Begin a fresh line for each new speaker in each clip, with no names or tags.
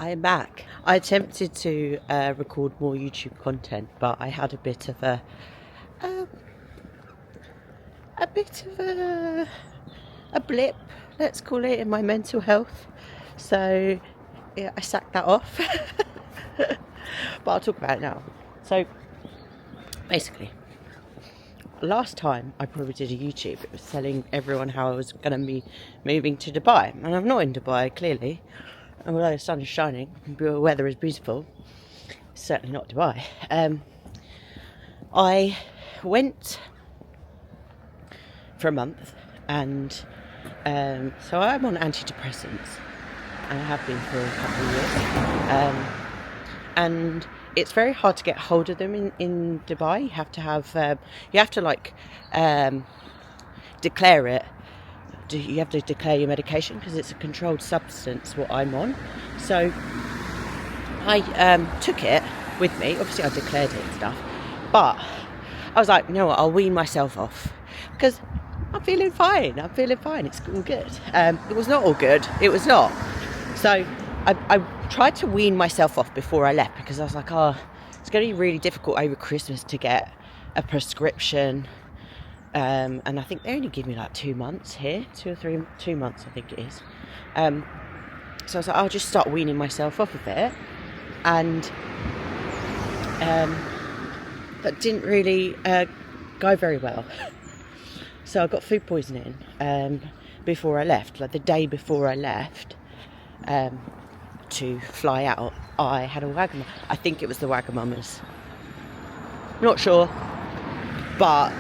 I am back. I attempted to record more YouTube content, but I had a bit of a blip, let's call it, in my mental health. So yeah, I sacked that off. But I'll talk about it now. So basically, last time I probably did a YouTube, it was telling everyone how I was going to be moving to Dubai, and I'm not in Dubai clearly. Although the sun is shining, the weather is beautiful, it's certainly not Dubai. I went for a month, and so I'm on antidepressants, and I have been for a couple of years. And it's very hard to get hold of them in Dubai. You have to declare it. You have to declare your medication because it's a controlled substance, what I'm on. So I took it with me. Obviously I declared it and stuff, but I was like, you know what, I'll wean myself off because I'm feeling fine, it's all good. It was not all good, it was not. So I tried to wean myself off before I left because I was like, it's going to be really difficult over Christmas to get a prescription. And I think they only give me like 2 months here, 2 months I think it is. So I was like, I'll just start weaning myself off of it. And that didn't really go very well. So I got food poisoning before I left, like the day before I left to fly out. I had a Wagamama. I think it was the Wagamamas. Not sure, but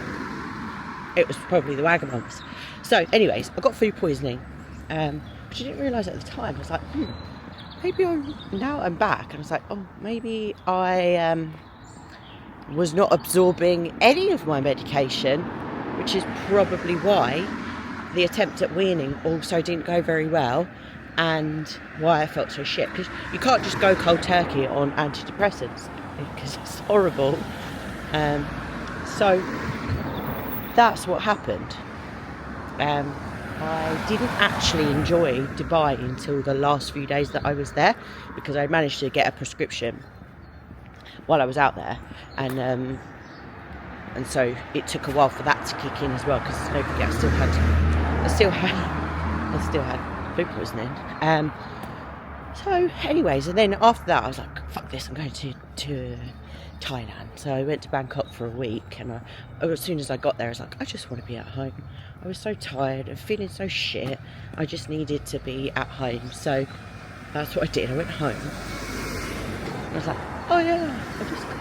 it was probably the Wagamamas. So anyways, I got food poisoning, which I didn't realise at the time. I was like, maybe now I'm back. And I was like, maybe I was not absorbing any of my medication, which is probably why the attempt at weaning also didn't go very well, and why I felt so shit. Because you can't just go cold turkey on antidepressants because it's horrible. So that's what happened. I didn't actually enjoy Dubai until the last few days that I was there, because I managed to get a prescription while I was out there, and so it took a while for that to kick in as well, because don't forget I still had food poisoning. So anyways, and then after that I was like, fuck this, I'm going to Thailand. So I went to Bangkok for a week, and as soon as I got there I was like, I just want to be at home. I was so tired and feeling so shit. I just needed to be at home. So that's what I did. I went home. I was like, oh yeah,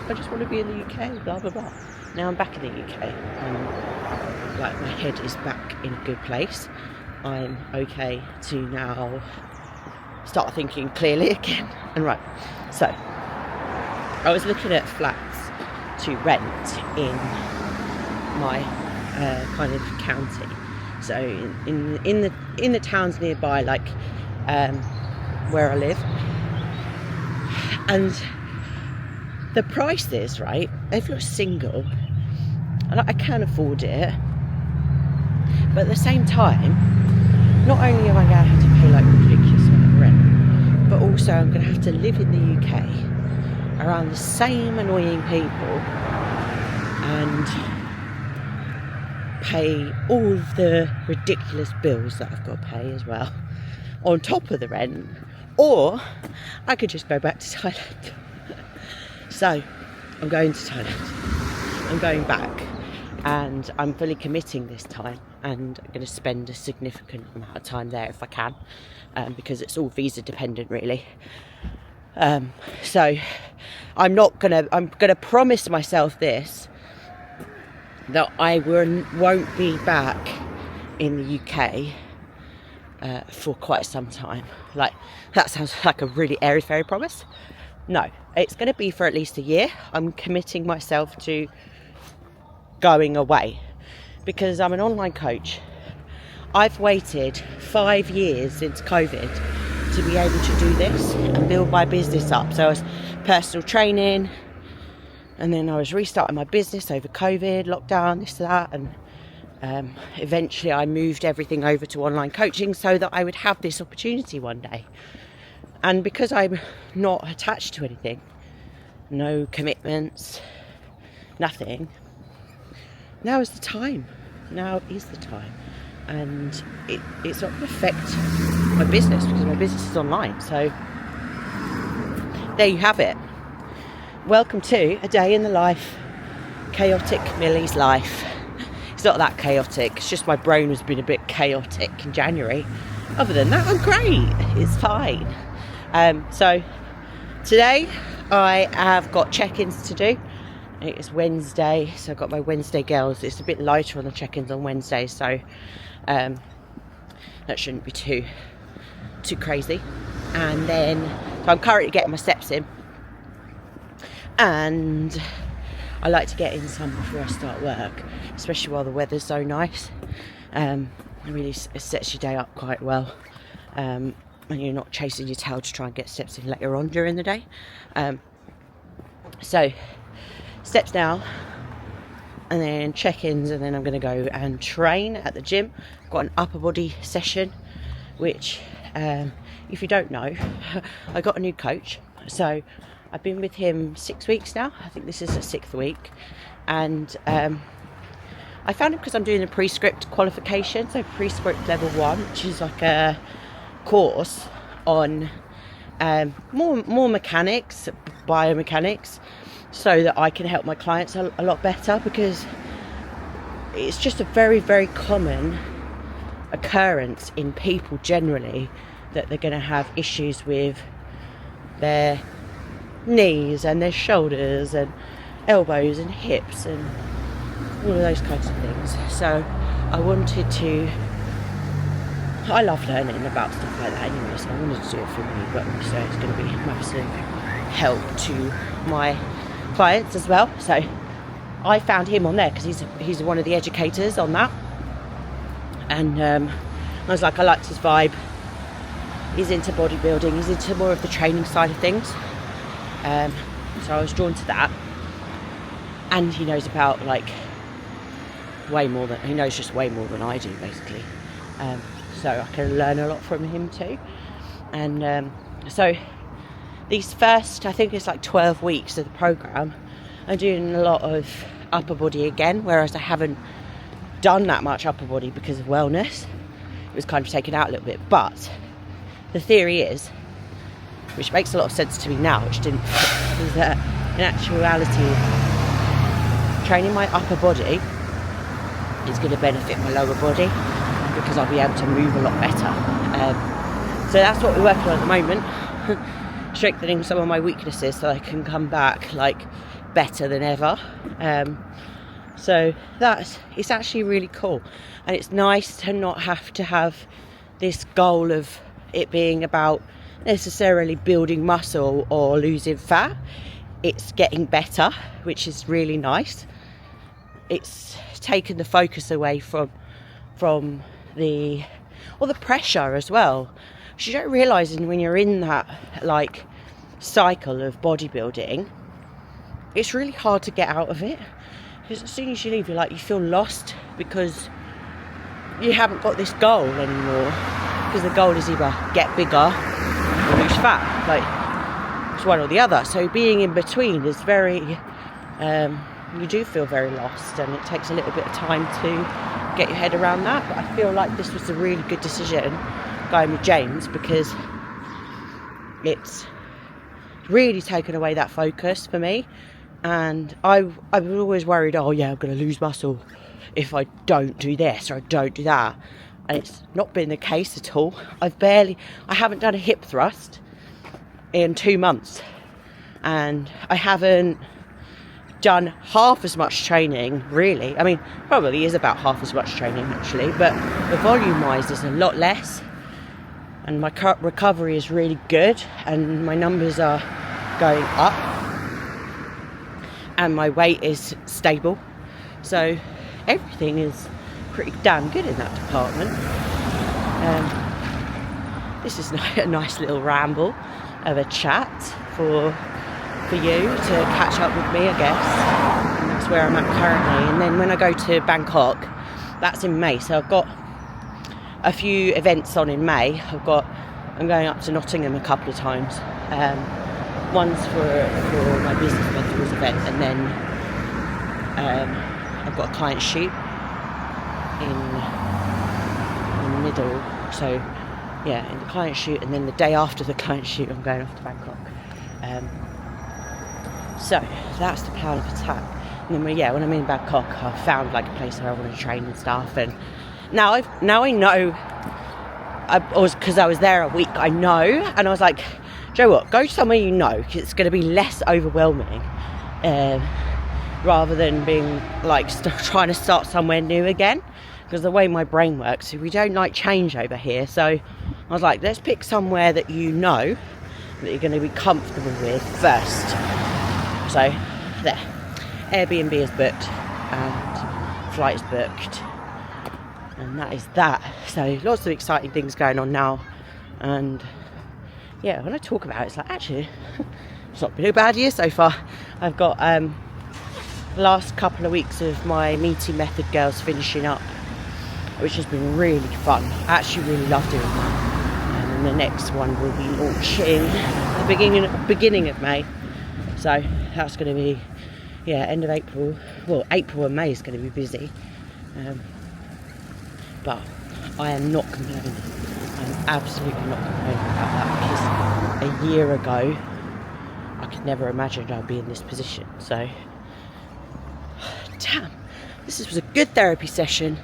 I just want to be in the UK, blah blah blah. Now I'm back in the UK, and like my head is back in a good place. I'm okay to now start thinking clearly again. And right, so I was looking at flats to rent in my kind of county. So in the towns nearby, like where I live, and the prices, right? If you're single, I can afford it, but at the same time, not only am I going to have to pay like ridiculous amount of rent, but also I'm going to have to live in the UK around the same annoying people and pay all of the ridiculous bills that I've got to pay as well on top of the rent. Or I could just go back to Thailand. So I'm going to Thailand. I'm going back, and I'm fully committing this time, and I'm going to spend a significant amount of time there if I can, because it's all visa dependent really. So I'm gonna promise myself this, that I won't be back in the UK for quite some time. Like, that sounds like a really airy-fairy promise. No, it's going to be for at least a year. I'm committing myself to going away because I'm an online coach. I've waited 5 years since COVID to be able to do this and build my business up. So I was personal training, and then I was restarting my business over COVID, lockdown, this, that, and eventually I moved everything over to online coaching so that I would have this opportunity one day. And because I'm not attached to anything, no commitments, nothing, now is the time. Now is the time. And it's not going to affect my business because my business is online. So there you have it. Welcome to a day in the life, chaotic Millie's life. It's not that chaotic, it's just my brain has been a bit chaotic in January. Other than that, I'm great, it's fine. So today I have got check-ins to do. It is Wednesday, so I've got my Wednesday girls. It's a bit lighter on the check-ins on Wednesday, so that shouldn't be too crazy. And then, so I'm currently getting my steps in, and I like to get in some before I start work, especially while the weather's so nice. It really sets your day up quite well, and you're not chasing your tail to try and get steps in later on during the day. So steps now, and then check-ins, and then I'm going to go and train at the gym. I've got an upper body session, which if you don't know, I got a new coach, so I've been with him 6 weeks now. I think this is the 6th week, and I found him because I'm doing a prescript qualification, so prescript level 1, which is like a course on more mechanics, biomechanics, so that I can help my clients a lot better, because it's just a very, very common occurrence in people generally that they're going to have issues with their knees and their shoulders and elbows and hips and all of those kinds of things. So I love learning about stuff like that anyway, so I wanted to do it for me, but also it's going to be a massive help to my clients as well. So I found him on there because he's one of the educators on that, and I was like, I liked his vibe. He's into bodybuilding, he's into more of the training side of things, so I was drawn to that. And he knows about way more than I do, basically. So I can learn a lot from him too. And so these first, I think it's 12 weeks of the program, I'm doing a lot of upper body again, whereas I haven't done that much upper body because of wellness. It was kind of taken out a little bit, but the theory is, which makes a lot of sense to me now, which didn't, is that in actuality, training my upper body is going to benefit my lower body, because I'll be able to move a lot better. So that's what we're working on at the moment, strengthening some of my weaknesses so I can come back better than ever. So it's actually really cool, and it's nice to not have to have this goal of it being about necessarily building muscle or losing fat. It's getting better, which is really nice. It's taken the focus away from the pressure as well. You don't realise when you're in that cycle of bodybuilding, it's really hard to get out of it, because as soon as you leave, you feel lost, because you haven't got this goal anymore, because the goal is either get bigger or lose fat, it's one or the other. So being in between is very you do feel very lost, and it takes a little bit of time to get your head around that. But I feel like this was a really good decision going with James, because it's really taken away that focus for me. And I was always worried, I'm going to lose muscle if I don't do this or I don't do that, and it's not been the case at all. I haven't done a hip thrust in 2 months, and I haven't done half as much training, really. I mean, probably is about half as much training actually, but the volume wise is a lot less, and my recovery is really good, and my numbers are going up, and my weight is stable, so everything is pretty damn good in that department. This is a nice little ramble of a chat for you to catch up with me, I guess. And that's where I'm at currently. And then when I go to Bangkok, that's in May, so I've got a few events on in May. I've got I'm going up to Nottingham a couple of times. One's for my business mentors event, and then I've got a client shoot in the middle. So yeah, in the client shoot, and then the day after the client shoot, I'm going off to Bangkok. So that's the plan of attack. And then when I'm in Bangkok, I've found like a place where I want to train and stuff. And now I know. Because I was there a week, I know, and I was like, Joe, what? Go somewhere you know, 'cause it's going to be less overwhelming, rather than being like trying to start somewhere new again. Because the way my brain works, we don't like change over here. So I was like, let's pick somewhere that you know that you're going to be comfortable with first. So there, Airbnb is booked and flight is booked. And that is that. So lots of exciting things going on now. And yeah, when I talk about it, it's like, actually, it's not been a bad year so far. I've got the last couple of weeks of my meeting method girls finishing up, which has been really fun. I actually really love doing that. And then the next one will be launching the beginning of May. So that's going to be, end of April. Well, April and May is going to be busy. But I am not complaining. I'm absolutely not complaining about that, because a year ago I could never imagine I'd be in this position. So damn, this was a good therapy session.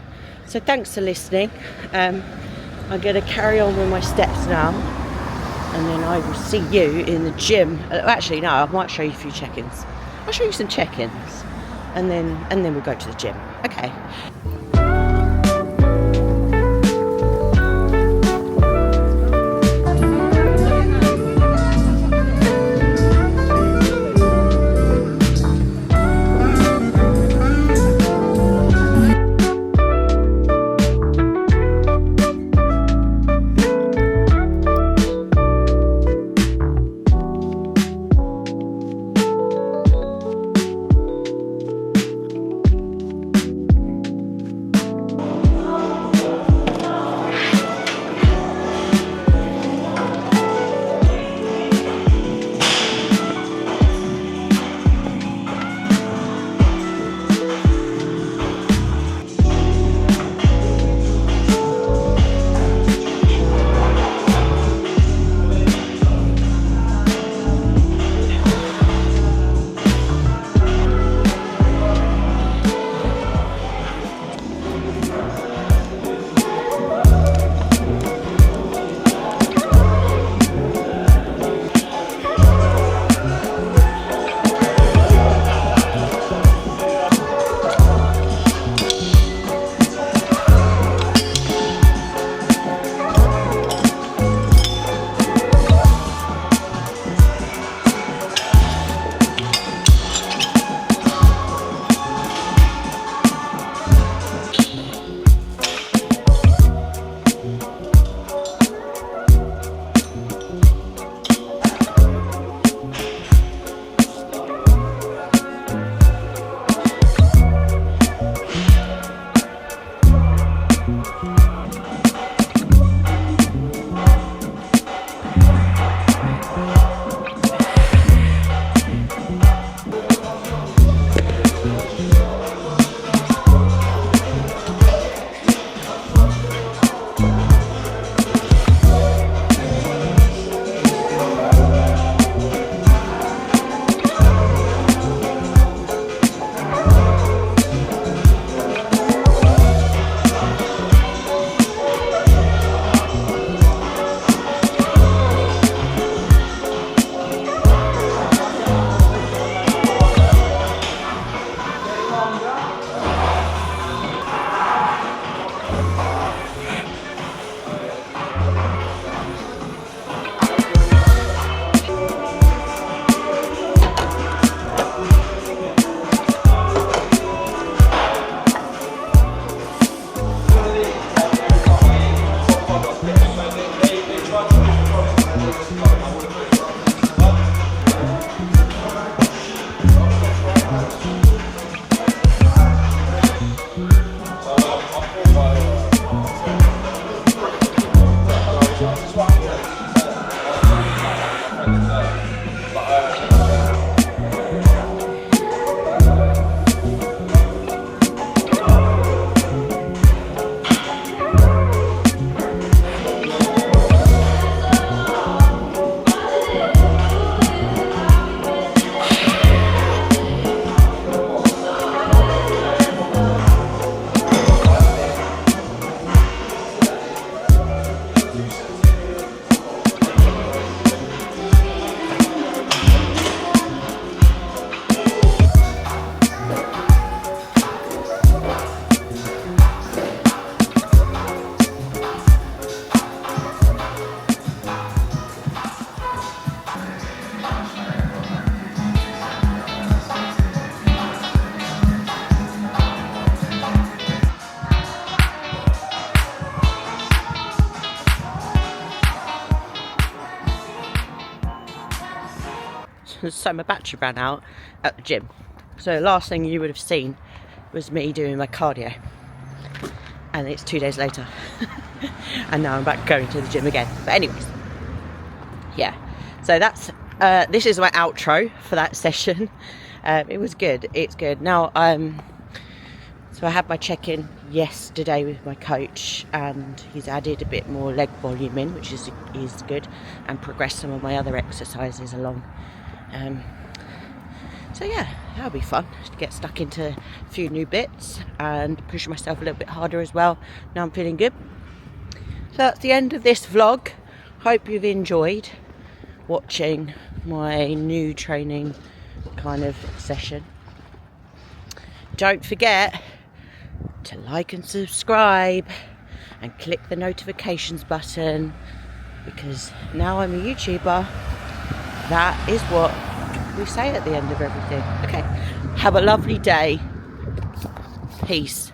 So thanks for listening. I'm going to carry on with my steps now, and then I will see you in the gym. Actually no, I might show you a few check-ins. I'll show you some check-ins, and then we'll go to the gym. Okay. so my battery ran out at the gym. So the last thing you would have seen was me doing my cardio. And it's 2 days later. And now I'm back going to the gym again. But anyways, yeah. So that's this is my outro for that session. It was good. It's good. Now so I had my check-in yesterday with my coach, and he's added a bit more leg volume in, which is good, and progressed some of my other exercises along. So yeah, that'll be fun to get stuck into a few new bits and push myself a little bit harder as well. Now I'm feeling good. So that's the end of this vlog. Hope you've enjoyed watching my new training kind of session. Don't forget to like and subscribe and click the notifications button, because now I'm a YouTuber. That is what we say at the end of everything. Okay, have a lovely day. Peace.